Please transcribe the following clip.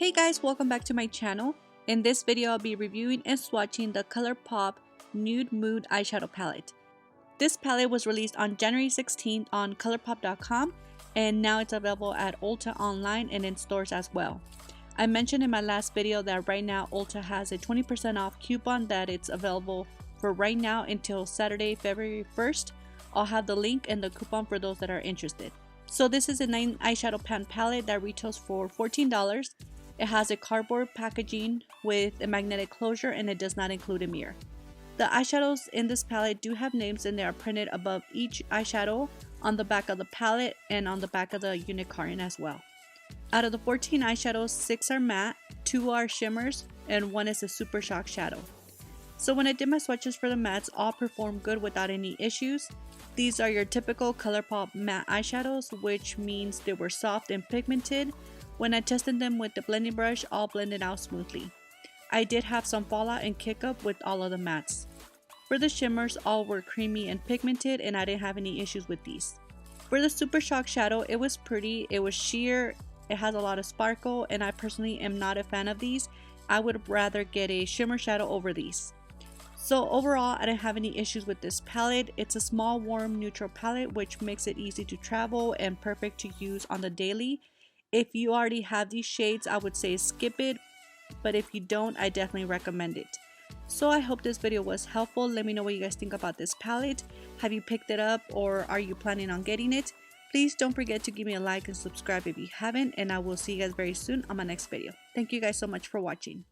Hey guys, welcome back to my channel. In this video, I'll be reviewing and swatching the Colourpop Nude Mood Eyeshadow Palette. This palette was released on January 16th on Colourpop.com and now it's available at Ulta online and in stores as well. I mentioned in my last video that right now Ulta has a 20% off coupon that it's available for right now until Saturday, February 1st. I'll have the link and the coupon for those that are interested. So this is a 9 eyeshadow pan palette that retails for $14. It has a cardboard packaging with a magnetic closure and it does not include a mirror. The eyeshadows in this palette do have names and they are printed above each eyeshadow on the back of the palette and on the back of the unit carton as well. Out of the 14 eyeshadows, 6 are matte, 2 are shimmers, and 1 is a super shock shadow. So when I did my swatches for the mattes, all performed good without any issues. These are your typical Colourpop matte eyeshadows, which means they were soft and pigmented. When I tested them with the blending brush, all blended out smoothly. I did have some fallout and kick up with all of the mattes. For the shimmers, all were creamy and pigmented and I didn't have any issues with these. For the super shock shadow, it was pretty, it was sheer, it has a lot of sparkle, and I personally am not a fan of these. I would rather get a shimmer shadow over these. So overall, I didn't have any issues with this palette. It's a small, warm, neutral palette which makes it easy to travel and perfect to use on the daily. If you already have these shades, I would say skip it, but if you don't, I definitely recommend it. So I hope this video was helpful. Let me know what you guys think about this palette. Have you picked it up or are you planning on getting it? Please don't forget to give me a like and subscribe if you haven't, and I will see you guys very soon on my next video. Thank you guys so much for watching.